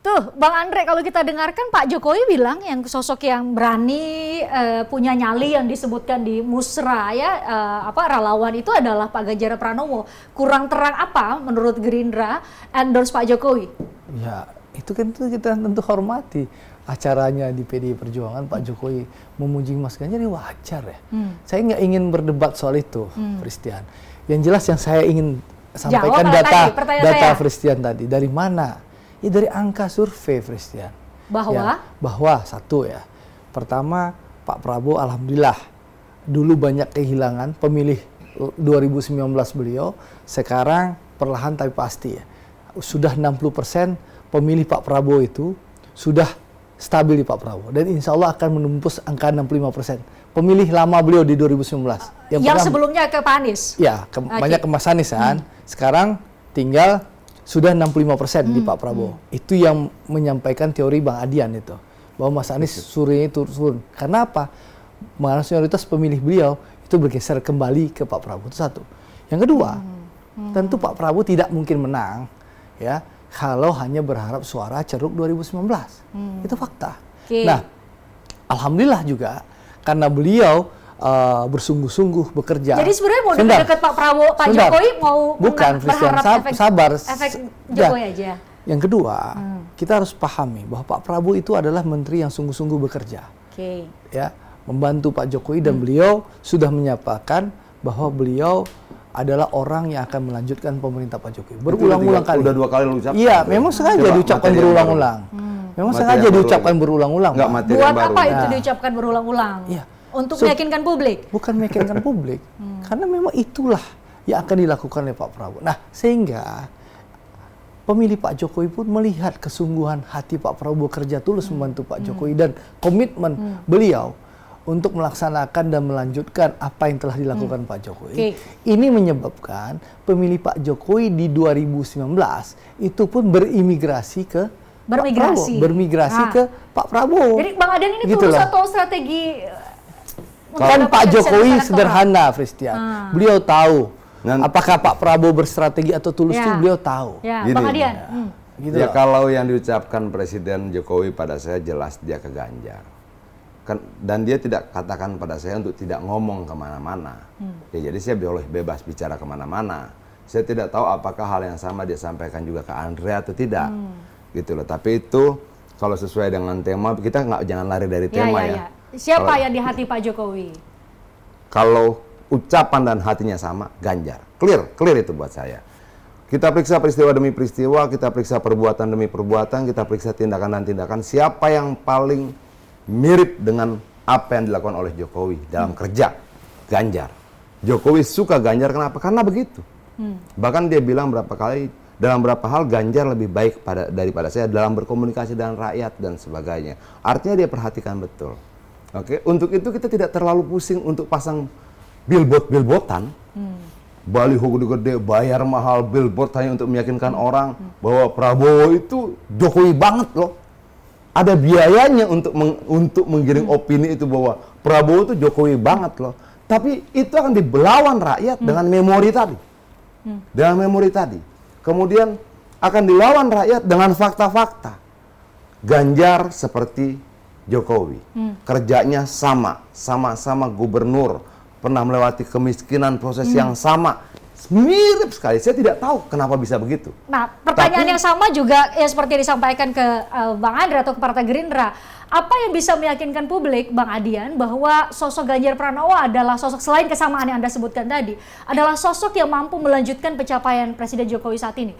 Tuh, Bang Andre, kalau kita dengarkan Pak Jokowi bilang yang sosok yang berani, punya nyali yang disebutkan di Musra ya, relawan itu adalah Pak Ganjar Pranowo. Kurang terang apa menurut Gerindra endorse Pak Jokowi? Ya, itu kan kita tentu hormati. Acaranya di PDI Perjuangan, Pak Jokowi memuji Mas Ganjar, ya wajar ya. Saya nggak ingin berdebat soal itu, Christian. Yang jelas yang saya ingin sampaikan data Christian tadi. Dari mana? Ya dari angka survei, Christian. Bahwa satu ya, pertama Pak Prabowo alhamdulillah dulu banyak kehilangan pemilih 2019 beliau, sekarang perlahan tapi pasti ya. Sudah 60% pemilih Pak Prabowo itu sudah stabil di Pak Prabowo. Dan insya Allah akan menembus angka 65%. Pemilih lama beliau di 2019. Yang sebelumnya ke Pak Anies? Ya, banyak ke Mas Anies kan. Sekarang tinggal sudah 65% di Pak Prabowo. Itu yang menyampaikan teori Bang Adian itu. Bahwa Mas Anies surveinya turun. Karena apa? Mayoritas pemilih beliau itu bergeser kembali ke Pak Prabowo. Itu satu. Yang kedua, tentu Pak Prabowo tidak mungkin menang ya kalau hanya berharap suara ceruk 2019. Itu fakta. Nah, alhamdulillah juga karena beliau bersungguh-sungguh bekerja. Jadi sebenarnya mau dekat Pak Prabowo, Pak Jokowi mau berharap efek Jokowi aja. Yang kedua, kita harus pahami bahwa Pak Prabowo itu adalah menteri yang sungguh-sungguh bekerja. Ya, membantu Pak Jokowi dan beliau sudah menyatakan bahwa beliau adalah orang yang akan melanjutkan pemerintah Pak Jokowi. Berulang-ulang kali. Udah 2 kali lu ucapkan. Iya, memang sengaja diucapkan berulang-ulang. Memang sengaja diucapkan berulang-ulang. Buat apa itu diucapkan berulang-ulang? Iya. Untuk meyakinkan publik? Bukan meyakinkan publik, karena memang itulah yang akan dilakukan oleh Pak Prabowo. Nah, sehingga pemilih Pak Jokowi pun melihat kesungguhan hati Pak Prabowo kerja tulus membantu Pak Jokowi dan komitmen beliau untuk melaksanakan dan melanjutkan apa yang telah dilakukan Pak Jokowi. Ini menyebabkan pemilih Pak Jokowi di 2019 itu pun bermigrasi ke Pak Prabowo. Jadi Bang Aden ini tulus atau strategi? Kan Pak Jokowi sederhana, Christian. Beliau tahu apakah Pak Prabowo berstrategi atau tulus itu beliau tahu. Ya, Bang Adian. Gitu ya, kalau yang diucapkan Presiden Jokowi pada saya jelas dia ke Ganjar. Dan dia tidak katakan pada saya untuk tidak ngomong kemana-mana. Ya, jadi saya boleh bebas bicara kemana-mana. Saya tidak tahu apakah hal yang sama dia sampaikan juga ke Andre atau tidak. Gitu loh. Tapi itu kalau sesuai dengan tema, kita jangan lari dari tema ya. Siapa yang di hati Pak Jokowi? Kalau ucapan dan hatinya sama, Ganjar. Clear itu buat saya. Kita periksa peristiwa demi peristiwa, kita periksa perbuatan demi perbuatan, kita periksa tindakan dan tindakan. Siapa yang paling mirip dengan apa yang dilakukan oleh Jokowi dalam kerja? Ganjar. Jokowi suka Ganjar, kenapa? Karena begitu. Bahkan dia bilang berapa kali, dalam beberapa hal Ganjar lebih baik daripada saya dalam berkomunikasi dengan rakyat dan sebagainya. Artinya dia perhatikan betul. Oke, untuk itu kita tidak terlalu pusing untuk pasang billboard-billboardan, baliho gede-gede, bayar mahal billboard hanya untuk meyakinkan orang bahwa Prabowo itu Jokowi banget loh. Ada biayanya untuk menggiring opini itu bahwa Prabowo itu Jokowi banget loh. Tapi itu akan dibelawan rakyat dengan memori tadi. Dengan memori tadi. Kemudian akan dilawan rakyat dengan fakta-fakta. Ganjar seperti Jokowi, kerjanya sama-sama gubernur, pernah melewati kemiskinan, proses yang sama, mirip sekali. Saya tidak tahu kenapa bisa begitu. Nah, pertanyaan yang sama juga ya seperti yang disampaikan ke Bang Andre atau ke Partai Gerindra. Apa yang bisa meyakinkan publik, Bang Adian, bahwa sosok Ganjar Pranowo adalah sosok, selain kesamaan yang Anda sebutkan tadi, adalah sosok yang mampu melanjutkan pencapaian Presiden Jokowi saat ini?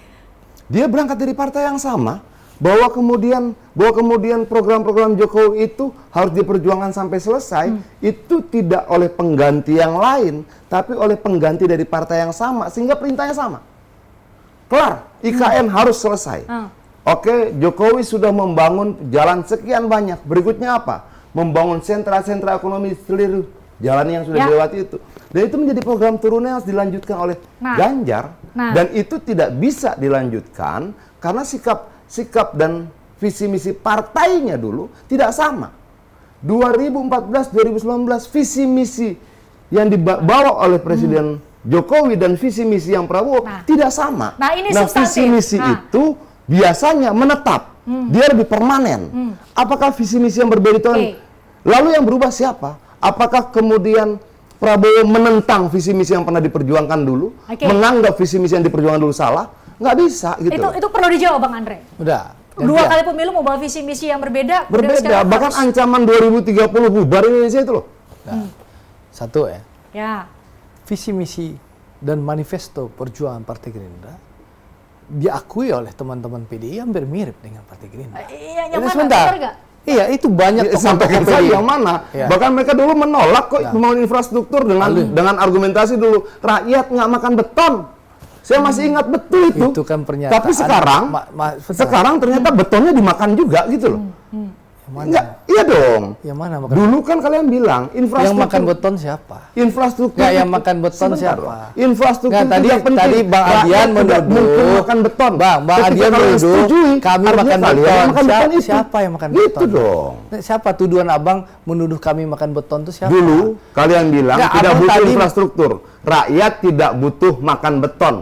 Dia berangkat dari partai yang sama. Bahwa kemudian program-program Jokowi itu harus diperjuangkan sampai selesai, itu tidak oleh pengganti yang lain, tapi oleh pengganti dari partai yang sama, sehingga perintahnya sama. Kelar, IKN harus selesai. Oke, Jokowi sudah membangun jalan sekian banyak. Berikutnya apa? Membangun sentra-sentra ekonomi seluruh jalan yang sudah dilewati itu. Dan itu menjadi program turunan yang harus dilanjutkan oleh Ganjar. Dan itu tidak bisa dilanjutkan karena sikap dan visi misi partainya dulu tidak sama. 2014-2019 visi misi yang dibawa oleh Presiden Jokowi dan visi misi yang Prabowo tidak sama. Nah, ini visi misi itu biasanya menetap. Dia lebih permanen. Apakah visi misi yang berbeda itu? Lalu yang berubah siapa? Apakah kemudian Prabowo menentang visi misi yang pernah diperjuangkan dulu, menganggap visi misi yang diperjuangkan dulu salah? Nggak bisa gitu. Itu perlu dijawab, Bang Andre. Udah. Dua kali pemilu membawa visi misi yang berbeda. Berbeda. Bahkan ancaman 2030 bubar Indonesia itu loh. Nah, satu ya. Ya. Visi misi dan manifesto perjuangan Partai Gerindra diakui oleh teman-teman PDI hampir mirip dengan Partai Gerindra. Iya, yang Jadi mana? sebentar. Benar nggak? Iya, itu banyak Sampaikan tokoh-tokoh saya PDI. yang mana. Ya. Bahkan mereka dulu menolak kok pembangunan infrastruktur dengan argumentasi dulu rakyat nggak makan beton. Saya masih ingat betul itu. Itu kan pernyataan. Tapi sekarang, sekarang ternyata betonnya dimakan juga gitu loh. Yang mana? Enggak, iya dong. Yang mana makan? Dulu kan kalian bilang infrastruktur. Yang makan beton siapa? Infrastruktur. Nggak, yang makan beton Sebentar, siapa? Bang. Infrastruktur Nggak, tadi tidak penting. tadi Bang Rakyat Adian tidak mungkin menuduh makan beton. Bang Ketika Adian kalian menuduh setujui, kami artinya makan kalian beton. makan beton itu. Siapa yang makan Gitu beton? dong. Siapa tuduhan Abang menuduh kami makan beton itu siapa? Dulu kalian bilang Nggak, tidak Abang butuh tadi- infrastruktur. Rakyat tidak butuh makan beton.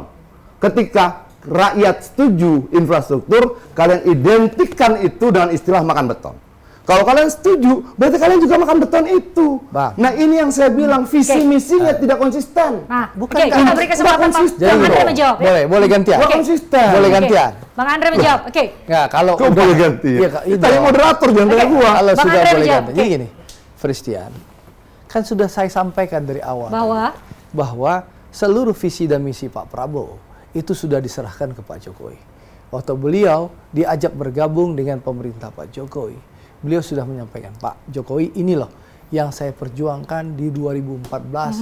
Ketika rakyat setuju infrastruktur, kalian identikkan itu dengan istilah makan beton. Kalau kalian setuju, berarti kalian juga makan beton itu. Bang. Nah ini yang saya bilang, visi misinya tidak konsisten. Nah, Bukan oke, kan? kita beri kesempatan Bukan Bang konsisten Andre dong. menjawab. Ya? Boleh gantian. Nggak konsisten. Boleh Oke. gantian. Bang Andre menjawab. Oke. Nggak, kalau Kok boleh ganti? Iya, Tadi moderator jangan tanya gua. Kalau Bang sudah Andre boleh menjawab. ganti. Jadi gini, Fristian, kan sudah saya sampaikan dari awal bahwa seluruh visi dan misi Pak Prabowo itu sudah diserahkan ke Pak Jokowi. Waktu beliau diajak bergabung dengan pemerintah Pak Jokowi, beliau sudah menyampaikan, Pak Jokowi ini loh yang saya perjuangkan di 2014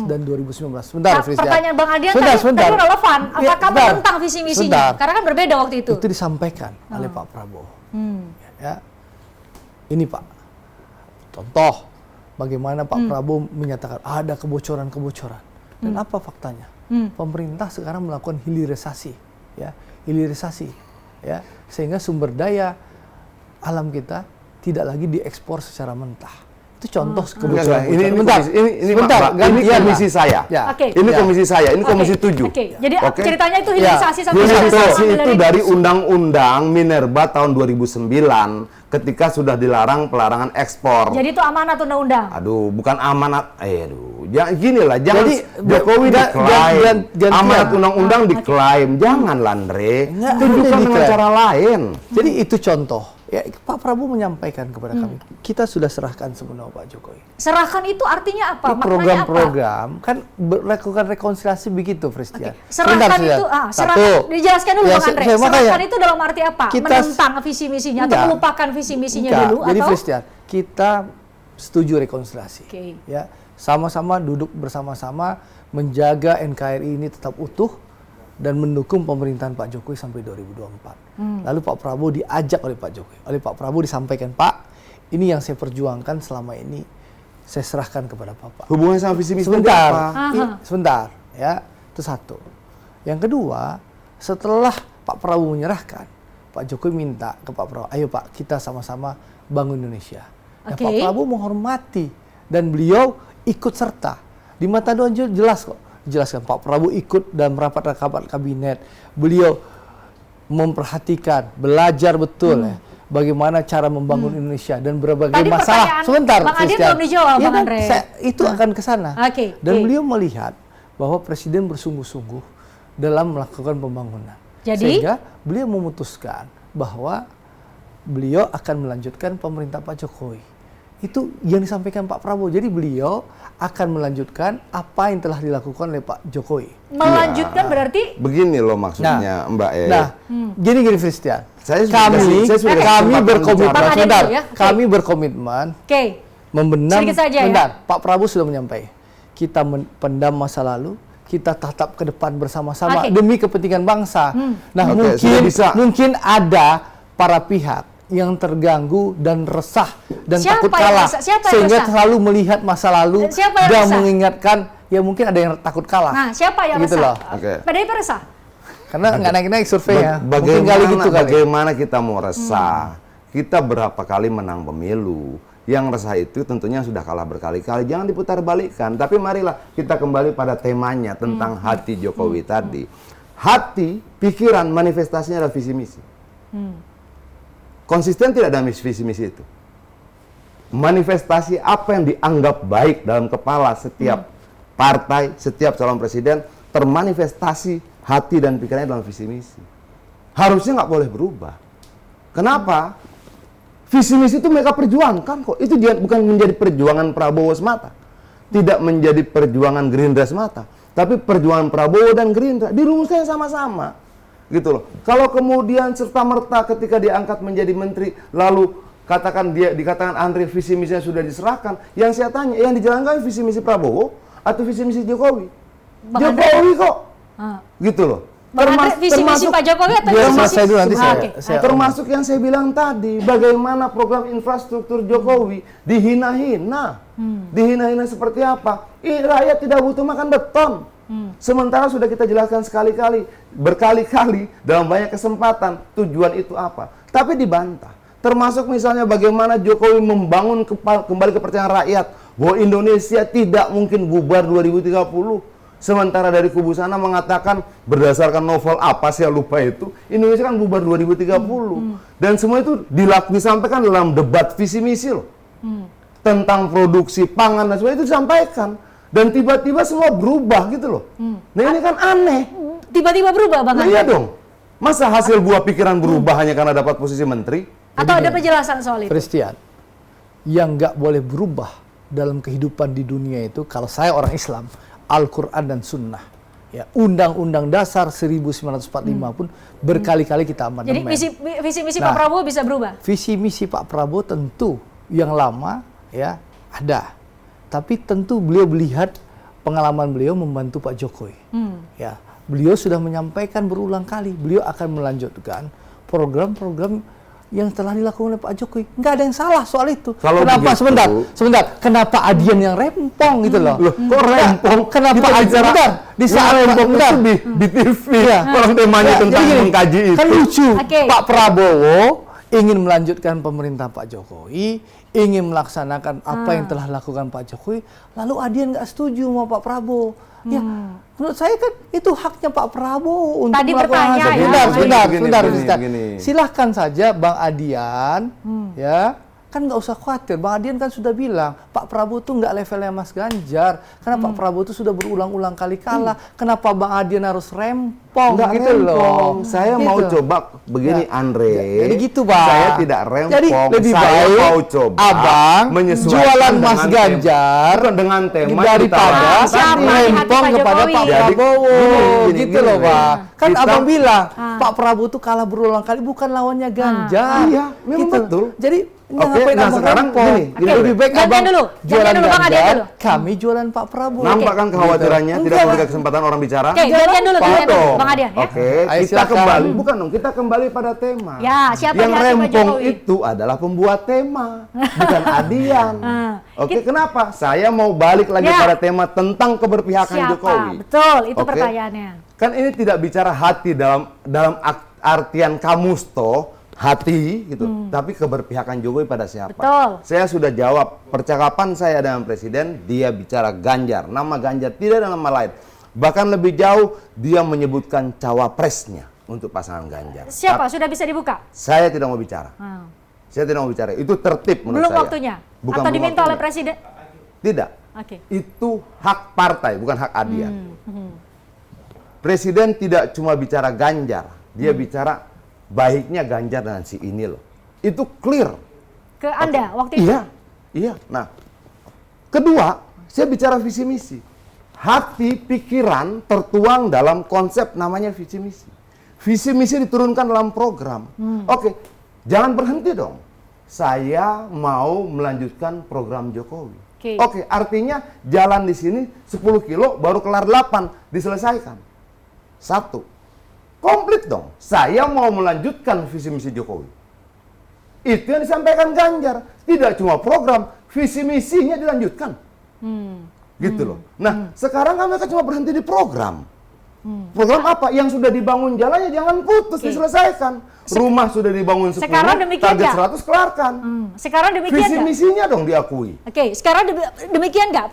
dan 2019. Sebentar, Fristian. Pertanyaan Bang Adian Sebentar. tadi relevan. Ya, Apakah sebentar. menentang visi misinya? Sebentar. Karena kan berbeda waktu itu. Itu disampaikan oleh Pak Prabowo. Ya, ini Pak, contoh bagaimana Pak Prabowo menyatakan ada kebocoran-kebocoran. Dan apa faktanya? Pemerintah sekarang melakukan hilirisasi, ya, sehingga sumber daya alam kita tidak lagi diekspor secara mentah. Itu contoh kebocoran. Ini sebentar, gantian komisi lah. saya. Ya. Oke. Ini Ya. komisi saya, ini Oke. komisi 7. Oke. Jadi Oke. ceritanya itu hilirisasi sampai Hilirisasi itu dari Undang-Undang Minerba tahun 2009 ketika sudah dilarang pelarangan ekspor. Jadi itu amanat undang-undang. Aduh, bukan amanat. Aduh, gini lah, jangan Jadi, Jokowi diklaim. gantian. Amanat undang-undang diklaim. Jangan, Andre. Enggak, Tunjukkan ada dengan diklaim. cara lain. Jadi itu contoh. Ya, Pak Prabowo menyampaikan kepada kami, kita sudah serahkan sepenuhnya Pak Jokowi. Serahkan itu artinya apa? Ini Maknanya apa? program-program kan melakukan rekonsiliasi begitu, Fristian. Serahkan itu, dijelaskan dulu Bang Andre. Serahkan itu dalam arti apa? Menentang visi misinya atau melupakan visi misinya dulu? Jadi atau? Fristian, kita setuju rekonsiliasi. Oke. Ya, sama-sama duduk bersama-sama menjaga NKRI ini tetap utuh dan mendukung pemerintahan Pak Jokowi sampai 2024. Lalu Pak Prabowo diajak oleh Pak Jokowi. Oleh Pak Prabowo disampaikan, Pak, ini yang saya perjuangkan selama ini, saya serahkan kepada Bapak. Hubungannya sama visi misi Sebentar, apa? sebentar, ya, itu satu. Yang kedua, setelah Pak Prabowo menyerahkan, Pak Jokowi minta ke Pak Prabowo, ayo Pak, kita sama-sama bangun Indonesia. Nah, Oke. Pak Prabowo menghormati dan beliau ikut serta. Di mata Doan jelas kok, jelaskan Pak Prabowo ikut dalam rapat-rapat kabinet. Beliau memperhatikan, belajar betul ya, bagaimana cara membangun Indonesia dan berbagai Tadi masalah. pertanyaan Sebentar, Bang Adian Christian. belum dijawab, Iya Bang kan, Andre. itu akan ke sana. Oke, Dan oke. beliau melihat bahwa Presiden bersungguh-sungguh dalam melakukan pembangunan. Jadi? Sehingga beliau memutuskan bahwa beliau akan melanjutkan pemerintah Pak Jokowi. Itu yang disampaikan Pak Prabowo. Jadi beliau akan melanjutkan apa yang telah dilakukan oleh Pak Jokowi. Melanjutkan berarti Begini loh maksudnya, Mbak E. Nah, gini Christian. Saya sudah Kami kesempatan berkomitmen, bicara. sebentar, Bang Adian dulu ya, oke. kami berkomitmen oke. membenam. Sedikit saja ya. Sebentar, Pak Prabowo sudah menyampaikan. Kita pendam masa lalu, kita tatap ke depan bersama-sama Oke. demi kepentingan bangsa. Nah, Oke, sudah bisa. mungkin ada para pihak yang terganggu dan resah dan Siapa takut yang kalah, resah? Siapa yang sehingga resah? selalu melihat masa lalu Siapa yang dan resah? mengingatkan ya mungkin ada yang takut kalah. Nah, siapa yang Gitu resah? loh. Oke. PDIP resah? Karena nggak naik-naik surveinya. Mungkin kali gitu kali. Bagaimana kita mau resah? Kita berapa kali menang pemilu? Yang resah itu tentunya sudah kalah berkali-kali. Jangan diputar balikkan. Tapi marilah kita kembali pada temanya tentang hati Jokowi tadi. Hati, pikiran, manifestasinya adalah visi misi. konsisten tidak dalam visi misi itu. Manifestasi apa yang dianggap baik dalam kepala setiap partai, setiap calon presiden, termanifestasi hati dan pikirannya dalam visi misi. Harusnya nggak boleh berubah. Kenapa? Visi misi itu mereka perjuangkan kok. Itu bukan menjadi perjuangan Prabowo semata. Tidak menjadi perjuangan Gerindra semata. Tapi perjuangan Prabowo dan Gerindra dirumuskan sama-sama. Gitu loh. Kalau kemudian serta-merta ketika diangkat menjadi menteri, lalu dikatakan Andre visi misinya sudah diserahkan, yang saya tanya, yang dijalankan visi misi Prabowo atau visi misi Jokowi? Jokowi kok. Gitu loh. Visi misi Pak Jokowi atau termasuk yang saya bilang tadi, bagaimana program infrastruktur Jokowi dihina-hina. Dihina-hina seperti apa? Rakyat tidak butuh makan beton. Sementara sudah kita jelaskan berkali-kali dalam banyak kesempatan tujuan itu apa. Tapi dibantah. Termasuk misalnya bagaimana Jokowi membangun kembali kepercayaan rakyat bahwa Indonesia tidak mungkin bubar 2030. Sementara dari kubu sana mengatakan berdasarkan novel apa saya lupa itu, Indonesia kan bubar 2030. Dan semua itu disampaikan dalam debat visi misi loh. Tentang produksi pangan dan sebagainya itu disampaikan. Dan tiba-tiba semua berubah gitu loh. Nah ini kan aneh. Tiba-tiba berubah Bang Nah iya dong. Masa hasil buah pikiran berubah hanya karena dapat posisi menteri? Atau ada penjelasan soal itu? Christian, yang nggak boleh berubah dalam kehidupan di dunia itu, kalau saya orang Islam, Al-Quran dan Sunnah. Ya, Undang-Undang Dasar 1945 pun berkali-kali kita amandemen. Jadi visi misi Pak Prabowo bisa berubah? Visi misi Pak Prabowo tentu yang lama ya ada. Tapi tentu beliau melihat pengalaman beliau membantu Pak Jokowi. Ya, beliau sudah menyampaikan berulang kali, beliau akan melanjutkan program-program yang telah dilakukan oleh Pak Jokowi. Nggak ada yang salah soal itu. Kalau kenapa begitu, sebentar, kenapa Adian yang rempong gitu loh? Kok rempong? Kenapa Adian di saat rempong itu di TV orang temanya tentang mengkaji itu. Kan lucu. Pak Prabowo ingin melanjutkan pemerintahan Pak Jokowi, ingin melaksanakan apa yang telah lakukan Pak Jokowi, lalu Adian nggak setuju sama Pak Prabowo. Ya, menurut saya kan itu haknya Pak Prabowo untuk melakukan hal sebentar. Silahkan saja Bang Adian, ya kan nggak usah khawatir. Bang Adian kan sudah bilang Pak Prabowo tuh nggak levelnya Mas Ganjar, karena Pak Prabowo tuh sudah berulang-ulang kali kalah. Kenapa Bang Adian harus rempong? Nggak gitu rempong. loh. Saya mau coba begini, Andre. Jadi gitu Bang. Saya tidak rempong. Jadi lebih saya baik mau coba Abang menyesuaikan jualan Mas Ganjar dengan tema daripada rempong kepada Pak Prabowo. Gitu loh Pak. Kan Abang bilang Pak Prabowo tuh kalah berulang kali, bukan lawannya Ganjar. Iya, memang betul. Jadi Oke, nah sekarang gini, lebih baik Abang jualan Ganjar, kami jualan Pak Prabowo. Nampak kan kekhawatirannya, tidak memberikan kesempatan orang bicara? Oke, gantian dulu Bang Adian ya. Oke, kita kembali, kita kembali pada tema. Ya, siapa yang di hati Pak rempong Jokowi? itu adalah pembuat tema, bukan Adian. Oke, kenapa? Saya mau balik lagi pada tema tentang keberpihakan Jokowi. Betul, itu pertanyaannya. Kan ini tidak bicara hati dalam artian kamusto, hati gitu, tapi keberpihakan Jokowi pada siapa? Betul. Saya sudah jawab percakapan saya dengan Presiden, dia bicara Ganjar, nama Ganjar, tidak ada nama lain. Bahkan lebih jauh, dia menyebutkan cawapresnya untuk pasangan Ganjar. Siapa? Sudah bisa dibuka? Saya tidak mau bicara. Saya tidak mau bicara. Itu tertib menurut belum saya. Waktunya? Bukan atau diminta waktunya. oleh Presiden? Tidak. Oke. Itu hak partai, bukan hak Adian. Presiden tidak cuma bicara Ganjar, dia bicara baiknya Ganjar dan si ini loh. Itu clear. Ke Anda waktu itu? Iya. Nah, kedua, saya bicara visi misi. Hati, pikiran tertuang dalam konsep namanya visi misi. Visi misi diturunkan dalam program. Oke, jangan berhenti dong. Saya mau melanjutkan program Jokowi. Oke, artinya jalan di sini 10 kilo baru kelar 8, diselesaikan. 1. Komplit dong. Saya mau melanjutkan visi misi Jokowi. Itu yang disampaikan Ganjar. Tidak cuma program, visi misinya dilanjutkan. Gitu loh. Nah, sekarang mereka cuma berhenti di program. Program apa? Yang sudah dibangun jalannya jangan putus, diselesaikan. Rumah sudah dibangun 10, target 100 kelarkan. Sekarang demikian visi misinya dong diakui. Oke, sekarang demikian nggak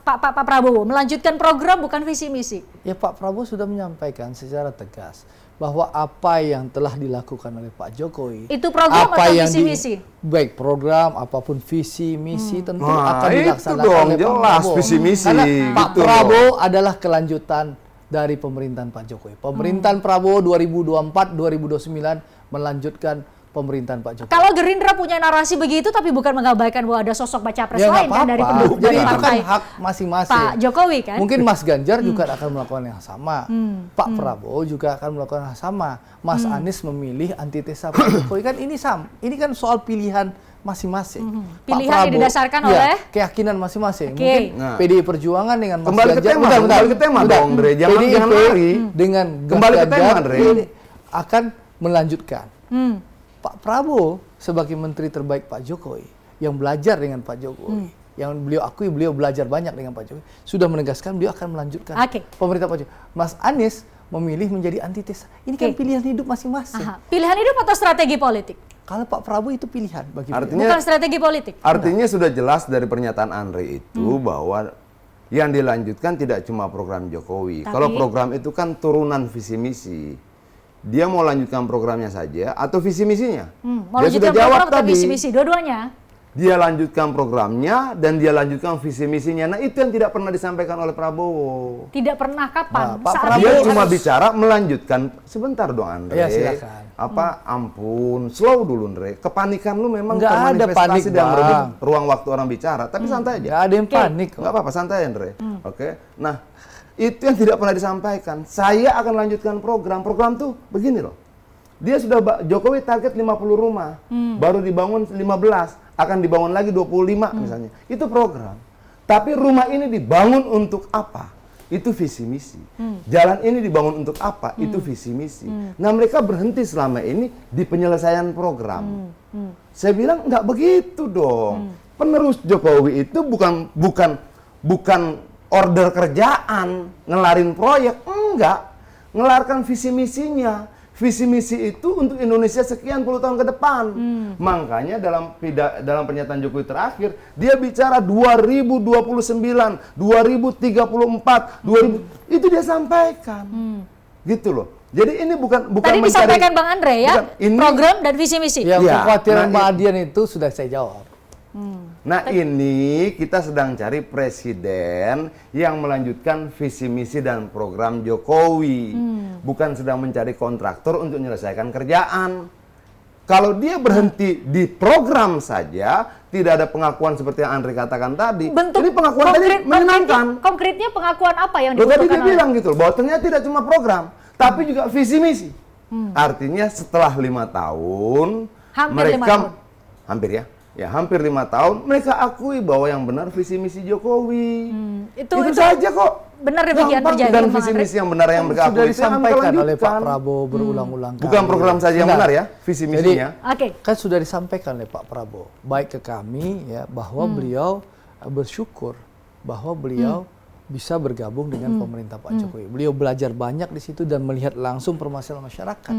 Pak Prabowo melanjutkan program bukan visi misi? Ya Pak Prabowo sudah menyampaikan secara tegas bahwa apa yang telah dilakukan oleh Pak Jokowi, Itu program apa atau yang visi-misi? baik program apapun visi misi tentu akan itu dilaksanakan dong, oleh Pak jelas Prabowo. visi misi. Karena Pak Gitu Prabowo adalah kelanjutan dari pemerintahan Pak Jokowi. Pemerintahan Prabowo 2024-2029 melanjutkan pemerintahan Pak Jokowi. Kalau Gerindra punya narasi begitu tapi bukan mengabaikan bahwa ada sosok baca pres Ya, lain nggak kan dari apa-apa. pendukung Jadi dari itu kan partai hak masing-masing. Pak Jokowi kan. Mungkin Mas Ganjar juga akan melakukan yang sama. Pak Prabowo juga akan melakukan yang sama. Mas Anies memilih antitesa Pak Jokowi, kan ini ini kan soal pilihan masing-masing. Pak Pilihan yang didasarkan ya, oleh keyakinan masing-masing. Oke. Mungkin Nah. PDI Perjuangan dengan Mas Kembali ke Ganjar. tema, kembali ke tema dong, Andre. Jangan PDIP lari. dengan Kembali ke tema, Ganjar Andre. ini akan melanjutkan. Hmm. Pak Prabowo sebagai menteri terbaik Pak Jokowi yang belajar dengan Pak Jokowi, yang beliau akui beliau belajar banyak dengan Pak Jokowi, sudah menegaskan beliau akan melanjutkan Oke. pemerintah Pak Jokowi. Mas Anies memilih menjadi antitesa. Ini kan Oke. pilihan hidup masing-masing. Aha. Pilihan hidup atau strategi politik? Kalau Pak Prabowo itu pilihan bagi beliau. Artinya Bukan strategi politik. Artinya sudah jelas dari pernyataan Andre itu bahwa yang dilanjutkan tidak cuma program Jokowi. Tapi- Kalau program itu kan turunan visi misi. Dia mau lanjutkan programnya saja atau visi misinya? Mau Dia sudah lanjutkan jawab program atau tadi. visi-misi? Dua-duanya. Dia lanjutkan programnya dan dia lanjutkan visi misinya. Nah, itu yang tidak pernah disampaikan oleh Prabowo. Tidak pernah kapan? Nah, Pak Saat Prabowo Dia ini cuma harus- bicara melanjutkan. Sebentar dong, Andre. Ya, silakan. Ampun, slow dulu, Andre. Kepanikan lu memang Nggak ada termanifestasi panik, dan merebut Bang. ruang waktu orang bicara. Tapi santai aja. Nggak ada yang Oke. panik kok. Nggak apa-apa, santai, Andre. Oke. Nah, itu yang tidak pernah disampaikan. Saya akan lanjutkan program. Program tuh begini loh. Dia sudah, Jokowi target 50 rumah. Baru dibangun 15. Akan dibangun lagi 25 misalnya. Itu program. Tapi rumah ini dibangun untuk apa? Itu visi misi. Jalan ini dibangun untuk apa? Itu visi misi. Nah, mereka berhenti selama ini di penyelesaian program. Saya bilang nggak begitu dong. Penerus Jokowi itu bukan order kerjaan, ngelarin proyek, enggak. Ngelarkan visi misinya. Visi misi itu untuk Indonesia sekian puluh tahun ke depan. Makanya dalam pernyataan Jokowi terakhir, dia bicara 2029, 2034, 2000, itu dia sampaikan. Gitu loh. Jadi ini bukan Tadi mencari- disampaikan Bang Andre ya, bukan, ini- program dan visi-misi. Yang Ya, kekhawatiran nah, Mbak Adian itu sudah saya jawab. Nah, ini kita sedang cari presiden yang melanjutkan visi misi dan program Jokowi. Bukan sedang mencari kontraktor untuk menyelesaikan kerjaan. Kalau dia berhenti di program saja, tidak ada pengakuan seperti yang Andre katakan tadi. Bentuk ini pengakuan tadi menyenangkan. konkretnya pengakuan apa yang Loh, tadi dibutuhkan dia bilang gitu, bahwa ternyata tidak cuma program, tapi juga visi misi. Artinya setelah 5 tahun, Hampir mereka 5 tahun. hampir 5 tahun, mereka akui bahwa yang benar visi misi Jokowi. Itu saja kok. benar demikian Gampang. terjadi, Dan Bang visi Andre? misi yang benar yang mereka Sudah akui itu yang disampaikan mereka oleh Pak lanjutkan. Prabowo berulang-ulang kali. Bukan program saja yang Sudah. benar ya, visi Jadi, misinya. Oke. kan sudah disampaikan oleh Pak Prabowo baik ke kami ya bahwa beliau bersyukur bahwa beliau bisa bergabung dengan pemerintah Pak Jokowi. Beliau belajar banyak di situ dan melihat langsung permasalahan masyarakat.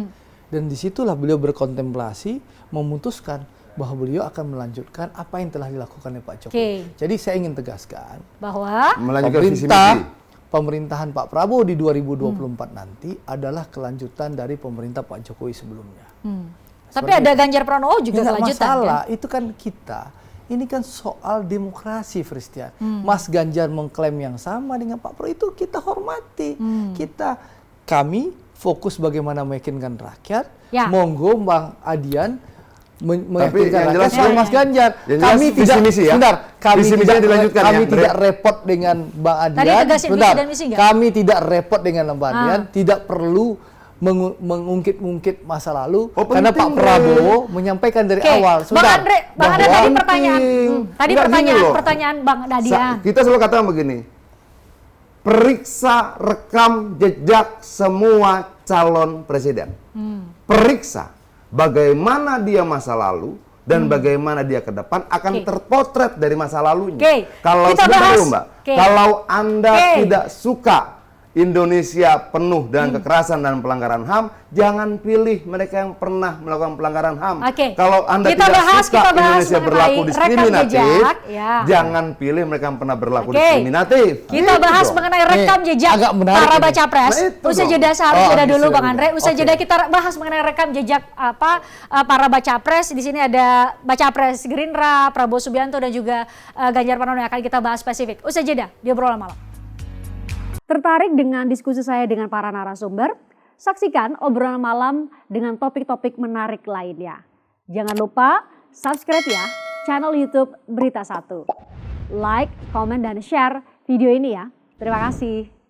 Dan disitulah beliau berkontemplasi memutuskan bahwa beliau akan melanjutkan apa yang telah dilakukan oleh Pak Jokowi. Oke. Jadi saya ingin tegaskan Bahwa Melanjutkan visi pemerintah misi. pemerintahan Pak Prabowo di 2024 nanti adalah kelanjutan dari pemerintah Pak Jokowi sebelumnya. tapi ada Ganjar Pranowo juga Ya, nggak kelanjutan masalah, kan? itu kan kita. Ini kan soal demokrasi, Fristian. Mas Ganjar mengklaim yang sama dengan Pak Prabowo, itu kita hormati. Kami fokus bagaimana meyakinkan rakyat. Ya. Monggo Bang Adian meyakinkan yang jelas rakyat sama Mas Ganjar. yang Kami jelas tidak, visi misi ya. sebentar, kami Visi misinya tidak, dilanjutkan kami ya, tidak Andre. repot dengan Bang Adian. Tadi tegasin visi Sebentar, dan misi nggak? kami tidak repot dengan Bang Adian, tidak perlu mengungkit-ungkit masa lalu Oh, karena Pak penting, Prabowo menyampaikan dari Oke, awal. Bang Sebentar, Andre bahwa tadi pertanyaan, tadi Nggak, gini loh. pertanyaan Bang Dadian. Kita selalu katakan begini, periksa rekam jejak semua calon presiden. Periksa bagaimana dia masa lalu dan bagaimana dia ke depan akan Oke. terpotret dari masa lalunya. Oke, Kalau kita sebentar bahas. dulu, Mbak, Oke. kalau Anda Oke. tidak suka Indonesia penuh dengan kekerasan dan pelanggaran HAM, jangan pilih mereka yang pernah melakukan pelanggaran HAM. Oke. Kalau Anda Kita tidak bahas suka Indonesia mengenai berlaku rekam diskriminatif, jejak, ya. jangan pilih mereka yang pernah berlaku Oke. diskriminatif. Kita Gitu bahas dong. mengenai rekam jejak agak menarik para ini. baca pres. Nah, itu Usai dong. jeda sehari Oh, jeda dulu sudah Bang Andre. dulu. Usai Oke. jeda kita bahas mengenai rekam jejak para baca pres. Di sini ada baca pres Gerindra, Prabowo Subianto dan juga Ganjar Pranowo yang akan kita bahas spesifik. Usai jeda di obrolan malam. Tertarik dengan diskusi saya dengan para narasumber? Saksikan obrolan malam dengan topik-topik menarik lainnya. Jangan lupa subscribe ya channel YouTube Berita 1. Like, komen, dan share video ini ya. Terima kasih.